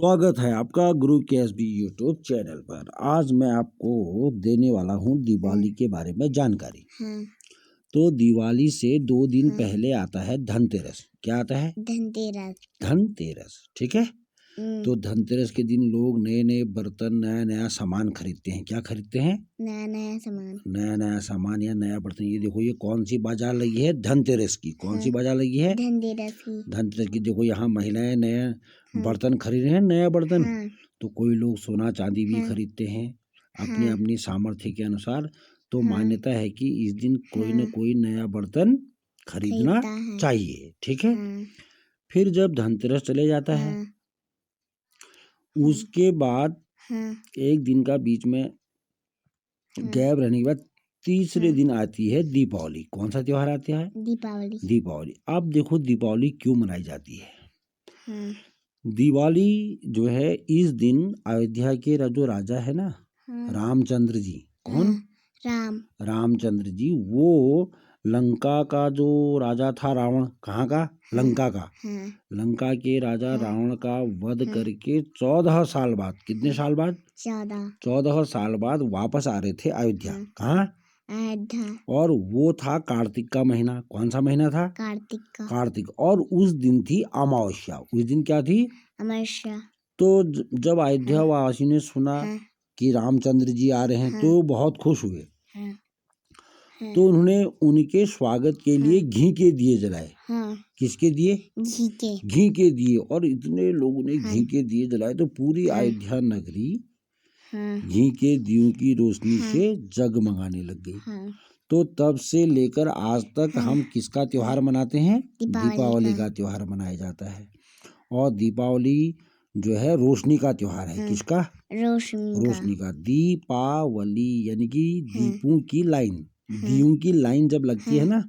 स्वागत है आपका गुरु के एसबी यूट्यूब चैनल पर। आज मैं आपको देने वाला हूँ दिवाली के बारे में जानकारी। तो दिवाली से 2 दिन पहले आता है धनतेरस। क्या आता है? धनतेरस। ठीक है। तो धनतेरस के दिन लोग नए नए बर्तन, नया नया सामान खरीदते हैं। क्या खरीदते हैं? नया नया सामान या नया बर्तन। ये देखो, ये कौन सी बाजार लगी है? धनतेरस की। कौन सी बाजार लगी है? धनतेरस की। देखो, यहाँ महिलाएं नया बर्तन खरीद रहे हैं, नया बर्तन। तो कोई लोग सोना चांदी भी खरीदते हैं अपनी अपनी सामर्थ्य के अनुसार। तो मान्यता है कि इस दिन कोई न कोई नया बर्तन खरीदना चाहिए। ठीक है। फिर जब धनतेरस चले जाता है, उसके बाद एक दिन का बीच में गैप रहने के बाद तीसरे दिन आती है दीपावली। कौन सा त्योहार आता है? दीपावली। अब देखो, दीपावली क्यों मनाई जाती है? दिवाली जो है, इस दिन अयोध्या के जो राजा है ना, रामचंद्र जी। कौन? रामचंद्र जी। वो लंका का जो राजा था, रावण। कहाँ का? लंका का। लंका के राजा रावण का वध करके 14 साल बाद, कितने साल बाद? 14 साल बाद वापस आ रहे थे अयोध्या। कहाँ? अयोध्या। और वो था कार्तिक का महीना। कौन सा महीना था? कार्तिक। और उस दिन थी अमावस्या। उस दिन क्या थी? अमावस्या। तो जब अयोध्या वासी ने सुना कि रामचंद्र जी आ रहे हैं, तो बहुत खुश हुए। तो उन्होंने उनके स्वागत के लिए घी के दिए जलाए। किसके दिए? घी के दिए। और इतने लोगों ने घी के दिए जलाए, तो पूरी अयोध्या नगरी घी के दियों की रोशनी से जगमगाने लग गई। तो तब से लेकर आज तक हम किसका त्योहार मनाते हैं? दीपावली का त्योहार मनाया जाता है। और दीपावली जो है, रोशनी का त्योहार है। किसका? रोशनी का। दीपावली यानी कि दीपों की लाइन, दियों की लाइन जब लगती है ना,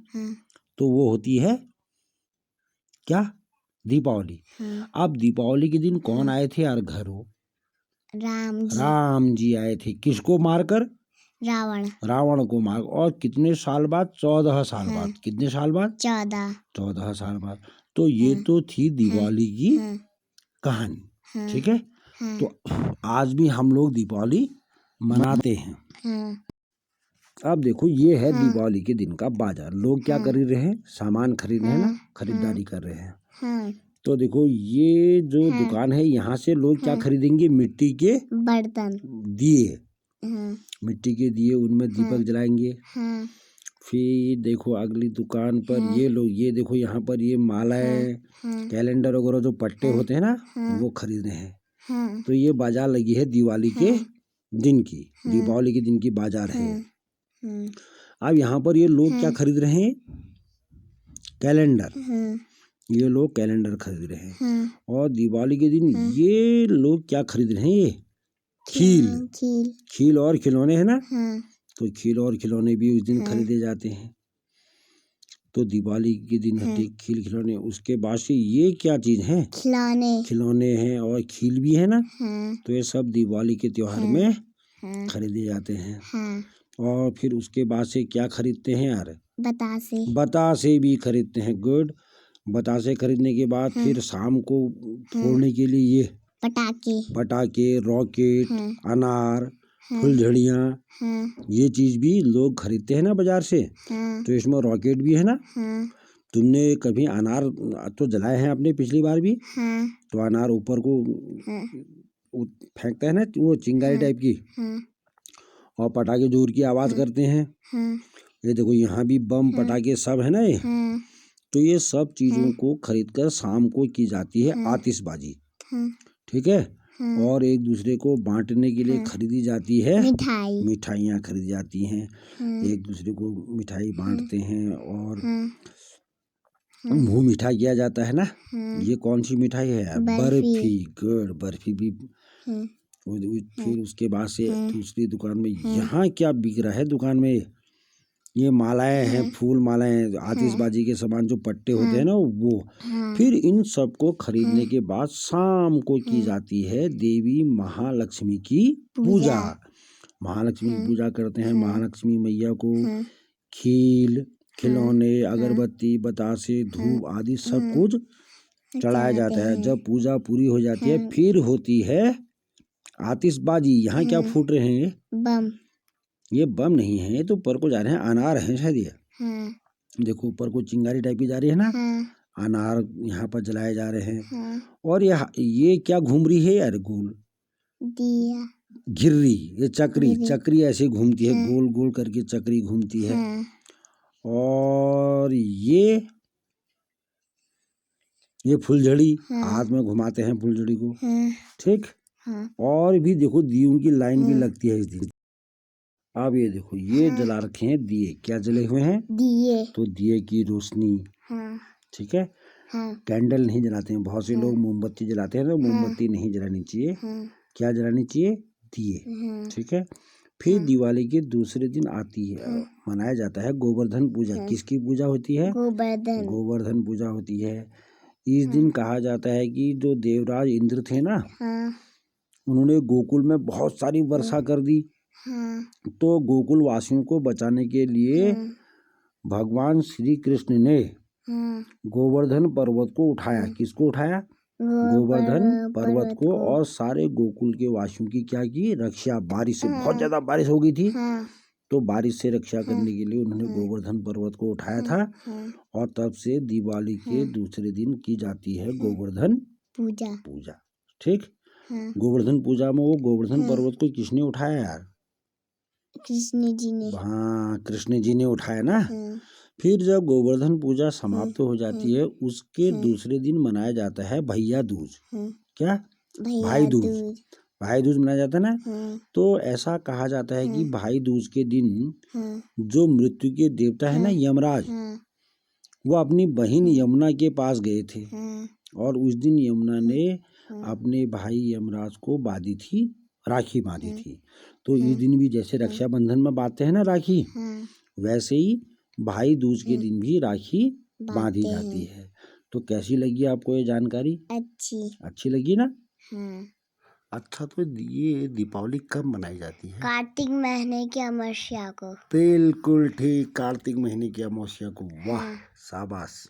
तो वो होती है क्या? दीपावली। अब दीपावली के दिन कौन आए थे यार घर? हो राम जी आए थे। किसको मारकर? रावण को मार। और कितने साल बाद? 14 साल बाद। कितने साल बाद? 14 साल बाद। तो ये तो थी दिवाली की कहानी। ठीक है। तो आज भी हम लोग दीपावली मनाते हैं। अब देखो, ये है दीपावली के दिन का बाजार। लोग क्या कर रहे हैं? सामान खरीद रहे हैं ना, खरीदारी कर रहे हैं। तो देखो, ये जो दुकान है, यहाँ से लोग क्या खरीदेंगे? मिट्टी के बर्तन, दिए। मिट्टी के दिए, उनमें दीपक जलाएंगे। फिर देखो, अगली दुकान पर ये लोग, ये देखो, यहाँ पर ये मालाएं, कैलेंडर वगैरह जो पट्टे होते हैं ना, वो खरीद रहे हैं। तो ये बाजार लगी है दिवाली के दिन की। दीपावली के दिन की बाजार है। अब यहाँ पर ये लोग क्या खरीद रहे हैं? कैलेंडर। ये लोग कैलेंडर खरीद रहे हैं। और दिवाली के दिन ये लोग क्या खरीद रहे हैं? ये खील और खिलौने है ना। तो खील और खिलौने भी उस दिन खरीदे जाते हैं। तो दिवाली के दिन खील खिलौने। उसके बाद से ये क्या चीज है? खिलौने हैं और खील भी है ना। तो ये सब दिवाली के त्योहार में खरीदे जाते हैं। और फिर उसके बाद से क्या खरीदते हैं यार? बतासे भी खरीदते हैं। गुड। बतासे खरीदने के बाद फिर शाम को फोड़ने के लिए ये पटाखे, रॉकेट, अनार, फुलझड़ियाँ, ये चीज भी लोग खरीदते हैं ना बाजार से। तो इसमें रॉकेट भी है ना। तुमने कभी अनार तो जलाए हैं आपने पिछली बार भी? तो अनार ऊपर को फेंकता है ना, वो चिंगारी टाइप की। और पटाखे जोर की आवाज करते हैं। ये देखो, यहाँ भी बम, पटाखे सब है ना ये। तो ये सब चीजों को खरीदकर शाम को की जाती है आतिशबाजी। ठीक है। और एक दूसरे को बांटने के लिए खरीदी जाती है मिठाइयाँ खरीदी जाती हैं। एक दूसरे को मिठाई बांटते हैं और मुंह मीठा किया जाता है ना। ये कौन सी मिठाई है यार? बर्फी। गुड। बर्फी भी। फिर उसके बाद से दूसरी दुकान में, यहाँ क्या बिक रहा है दुकान में? ये मालाएं हैं, फूल मालाएं, आतिशबाजी के सामान जो पट्टे होते हैं ना, वो। फिर इन सब को खरीदने के बाद शाम को की जाती है देवी महालक्ष्मी की पूजा। महालक्ष्मी की पूजा करते हैं। महालक्ष्मी मैया को खील, खिलौने, अगरबत्ती, बतासे, धूप आदि सब कुछ चढ़ाया जाता है। जब पूजा पूरी हो जाती है फिर होती है आतिशबाजी। यहाँ क्या फूट रहे हैं? बम। ये बम नहीं है, ये तो ऊपर को जा रहे हैं, अनार हैं शायद ये। देखो ऊपर को चिंगारी टाइप की जा रही है ना। अनार यहाँ पर जलाए जा रहे हैं। और ये क्या घूम रही है यार? गोल दिया घिर्री, ये चक्री ऐसे घूमती है, गोल गोल करके चक्री घूमती है। और ये फुलझड़ी हाथ में घुमाते हैं फुलझड़ी को। ठीक। और भी देखो दियों की लाइन भी लगती है इस दिन। अब ये देखो ये जला रखे हैं दिए। क्या जले हुए हैं? दिए। तो दिए की रोशनी। ठीक है। कैंडल नहीं जलाते हैं, बहुत से लोग मोमबत्ती जलाते हैं। तो मोमबत्ती नहीं जलानी चाहिए। क्या जलानी चाहिए? दिए। ठीक है। फिर दिवाली के दूसरे दिन आती है, मनाया जाता है गोवर्धन पूजा। किसकी पूजा होती है? गोवर्धन पूजा होती है। इस दिन कहा जाता है कि जो देवराज इंद्र थे ना, उन्होंने गोकुल में बहुत सारी वर्षा कर दी। तो गोकुल वासियों को बचाने के लिए भगवान श्री कृष्ण ने गोवर्धन पर्वत को उठाया। किसको उठाया? गोवर्धन पर्वत को। और सारे गोकुल के वासियों की क्या की? रक्षा। बारिश से बहुत ज्यादा बारिश हो गई थी, तो बारिश से रक्षा करने के लिए उन्होंने गोवर्धन पर्वत को उठाया था। और तब से दिवाली के दूसरे दिन की जाती है गोवर्धन पूजा। ठीक। गोवर्धन पूजा में वो गोवर्धन पर्वत को किसने उठाया यार? कृष्ण जी ने। हाँ, कृष्ण जी ने उठाया ना। फिर जब गोवर्धन पूजा समाप्त हो जाती है, उसके दूसरे दिन मनाया जाता है भैया दूज। क्या? भाई दूज। भाई दूज मनाया जाता है ना। तो ऐसा कहा जाता है कि भाई दूज के दिन जो मृत्यु के देवता है ना यमराज, वो अपनी बहन यमुना के पास गए थे। और उस दिन यमुना ने अपने भाई यमराज को बांधी थी, राखी बांधी थी। तो इस दिन भी जैसे रक्षाबंधन में बांधते हैं ना राखी, वैसे ही भाई दूज के दिन भी राखी बांधी जाती है। तो कैसी लगी आपको ये जानकारी? अच्छी लगी ना। अच्छा, तो ये दीपावली कब मनाई जाती है? कार्तिक महीने की अमावस्या को। बिल्कुल ठीक, कार्तिक महीने की अमावस्या को। वाह, शाबाश।